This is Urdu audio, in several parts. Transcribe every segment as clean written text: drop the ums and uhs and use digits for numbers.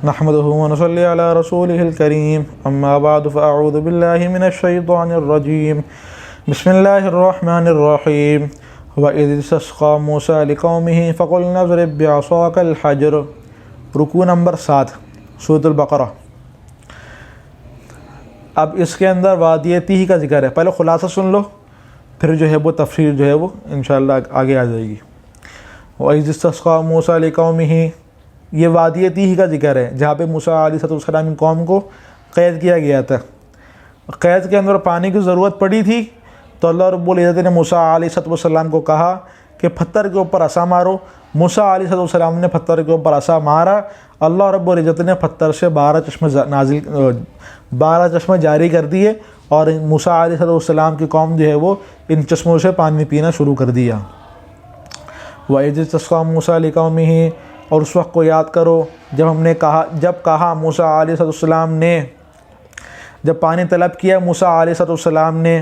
نحمده ونصلي على رسوله الكريم اما بعد فاعوذ بالله من الشيطان الرجيم بسم الله الرحمن الرحيم وإذ استسقى موسى لقومه فقلنا اضرب بعصاك الحجر. رکوع نمبر 7 سورۃ البقرہ. اب اس کے اندر وادی تیہ کا ذکر ہے. پہلے خلاصہ سن لو، پھر جو ہے وہ تفسیر جو ہے وہ انشاءاللہ آگے آ جائے گی. وَإِذِ اسْتَسْقَىٰ مُوسَىٰ لِقَوْمِهِ، یہ وادی تیہ کا ذکر ہے جہاں پہ موسیٰ علیہ السلام کی قوم کو قید کیا گیا تھا. قید کے اندر پانی کی ضرورت پڑی تھی تو اللہ رب العزت نے موسیٰ علیہ السلام کو کہا کہ پتھر کے اوپر عصا مارو. موسیٰ علیہ السلام نے پتھر کے اوپر عصا مارا. اللہ رب العزت نے پتھر سے 12 چشمے جاری کر دیے اور موسیٰ علیہ السلام کی قوم جو ہے وہ ان چشموں سے پانی پینا شروع کر دیا. وَإِذِ اسْتَسْقَىٰ مُوسَىٰ لِقَوْمِهِ، اور اس وقت کو یاد کرو جب کہا موسیٰ علیہ السلام نے، جب پانی طلب کیا موسیٰ علیہ السلام نے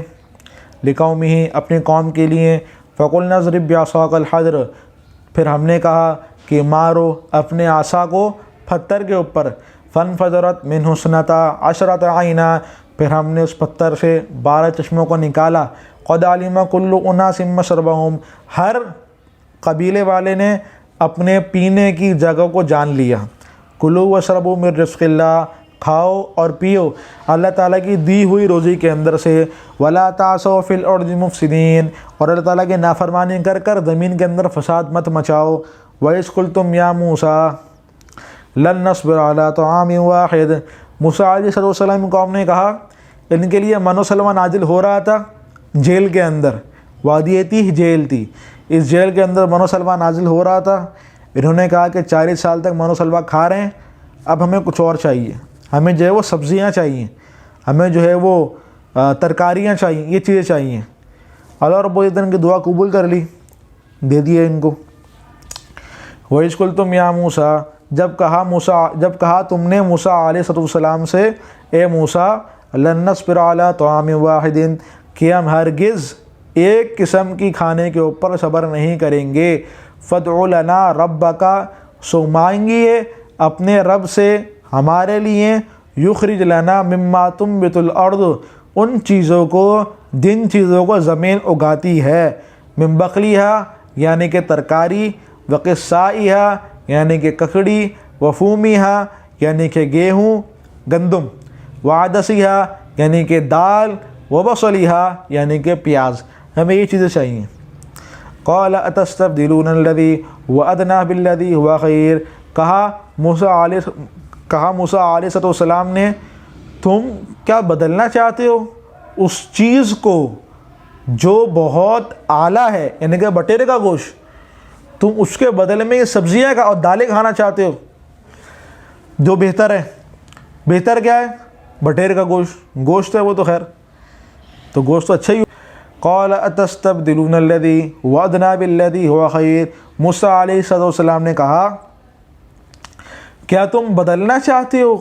لقومہ اپنی قوم کے لیے، فَقُلْنَا اضْرِب بِعَصَاكَ الْحَجْرَ، پھر ہم نے کہا کہ مارو اپنے عصا کو پتھر کے اوپر. فَانْفَجَرَتْ مِنْهُ اثْنَتَا عَشْرَةَ عَيْنًا، پھر ہم نے اس پتھر سے 12 چشموں کو نکالا. قَدْ عَلِمَ كُلُّ أُنَاسٍ مَّشْرَبَهُمْ، ہر قبیلے والے نے اپنے پینے کی جگہ کو جان لیا. کلوا واشربوا من رزق اللہ، کھاؤ اور پیو اللہ تعالیٰ کی دی ہوئی روزی کے اندر سے. ولا تعثوا فی الارض مفسدین، اور اللہ تعالیٰ کی نافرمانی کر کر زمین کے اندر فساد مت مچاؤ. وَإِذْ قُلْتُمْ يَا مُوسَىٰ لَن نَّصْبِرَ عَلَىٰ طَعَامٍ وَاحِدٍ، موسیٰ علیہ السلام کی قوم نے کہا، ان کے لیے من و سلوہ نازل ہو رہا تھا جیل کے اندر. وادی تیہ جیل تھی، اس جیل کے اندر من و سلوہ نازل ہو رہا تھا. انہوں نے کہا کہ 40 سال تک من و سلوہ کھا رہے ہیں، اب ہمیں کچھ اور چاہیے، ہمیں جو ہے وہ سبزیاں چاہیے، ہمیں جو ہے وہ ترکاریاں چاہیے، یہ چیزیں چاہیے. اللہ رب العزت نے دعا قبول کر لی، دے دیے ان کو. وَإِذْ قُلْتُمْ يَا مُوسَىٰ، جب کہا تم نے موسیٰ علیہ السلام سے، اے موسیٰ لَن نَّصْبِرَ عَلَىٰ طَعَامٍ وَاحِدٍ، کہ ہم ہرگز ایک قسم کی کھانے کے اوپر صبر نہیں کریں گے. فَادْعُ لَنَا رَبَّكَ، سو مانگیے اپنے رب سے ہمارے لیے. یخرج لنا مما تنبت الارض، ان چیزوں کو جن چیزوں کو زمین اگاتی ہے. من بقلیہا، یعنی کہ ترکاری، وقصائہا، یعنی کہ ککڑی، وفومیہا، یعنی کہ گیہوں گندم، وعدسیہا، یعنی کہ دال، وبصلیہا، یعنی کہ پیاز. ہمیں یہ چیزیں چاہیے. قال اتستبدلون الذی هو ادنی بالذی هو خیر، کہا موسیٰ علیہ السلام نے، تم کیا بدلنا چاہتے ہو اس چیز کو جو بہت اعلیٰ ہے، یعنی کہ بٹیرے کا گوشت، تم اس کے بدلے میں یہ سبزیاں اور دالیں کھانا چاہتے ہو جو بہتر ہے. بہتر کیا ہے؟ بٹیرے کا گوشت ہے وہ تو خیر، تو گوشت تو اچھا ہی. قال اتستبدلون الذی هو ادنی بالذی هو خیر، موسیٰ علیہ السلام نے کہا کیا تم بدلنا چاہتے ہو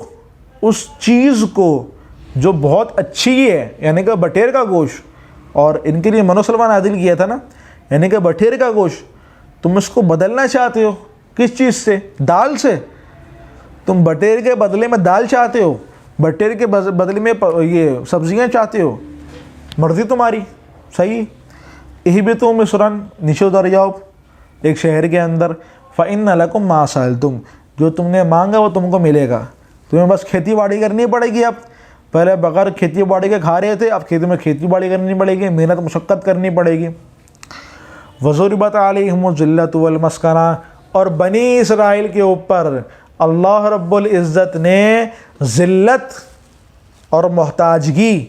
اس چیز کو جو بہت اچھی ہے، یعنی کہ بٹیر کا گوشت، اور ان کے لیے من و سلوہ نازل کیا تھا نا، یعنی کہ بٹیر کا گوشت، تم اس کو بدلنا چاہتے ہو کس چیز سے؟ دال سے. تم بٹیر کے بدلے میں دال چاہتے ہو، بٹیر کے بدلے میں یہ سبزیاں چاہتے ہو، مرضی تمہاری. صحیح. اہبطوا مصرا، نیچے اتر جاؤ ایک شہر کے اندر. فإن لکم ما سألتم، جو تم نے مانگا وہ تم کو ملے گا. تمہیں بس کھیتی باڑی کرنی پڑے گی. اب پہلے بغیر کھیتی باڑی کے کھا رہے تھے، اب کھیتی میں کھیتی باڑی کرنی پڑے گی، محنت مشقت کرنی پڑے گی. وضربت علیہم الذلۃ والمسکنہ، اور بنی اسرائیل کے اوپر اللہ رب العزت نے ذلت اور محتاجگی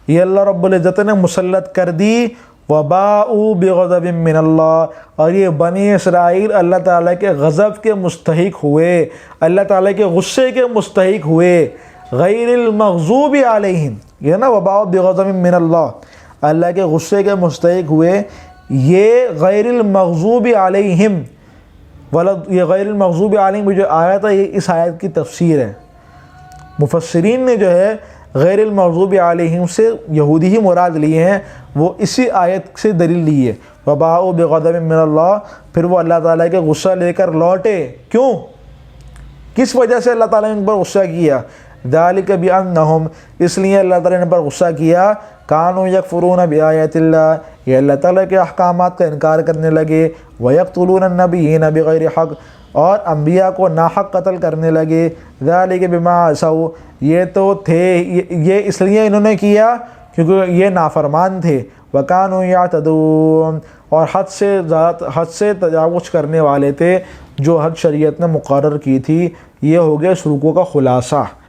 یہ اللہ رب العزت نے مسلط کر دی. وباءوا بغضب من اللہ، اور یہ بنی اسرائیل اللہ تعالیٰ کے غضب کے مستحق ہوئے، اللہ تعالیٰ کے غصے کے مستحق ہوئے. غیر المغضوب علیہم، یہ نا وباءوا بغضب من اللہ، اللہ کے غصے کے مستحق ہوئے. یہ غیر المغضوب علیہم، یہ غیر المغضوب علیہم جو آیت ہے، یہ اس آیت کی تفسیر ہے. مفسرین نے جو ہے غیر المغضوب علیہم سے یہودی ہی مراد لیے ہیں، وہ اسی آیت سے دلیل لی ہے. وباءوا بغضب من اللہ، پھر وہ اللہ تعالیٰ کے غصہ لے کر لوٹے. کیوں؟ کس وجہ سے اللہ تعالیٰ نے ان پر غصہ کیا؟ ذالک بانہم، اس لیے اللہ تعالیٰ نے ان پر غصہ کیا، کانوا یکفرون بآیات اللہ، یہ اللہ تعالیٰ کے احکامات کا انکار کرنے لگے، ویقتلون النبیین بغیر حق، اور انبیاء کو ناحق قتل کرنے لگے، ذالک بما عصوا، یہ تو تھے، یہ اس لیے انہوں نے کیا کیونکہ یہ نافرمان تھے، وکانوا یعتدون، اور حد سے تجاوز کرنے والے تھے، جو حد شریعت نے مقرر کی تھی۔ یہ ہو گیا شروکوں کا خلاصہ۔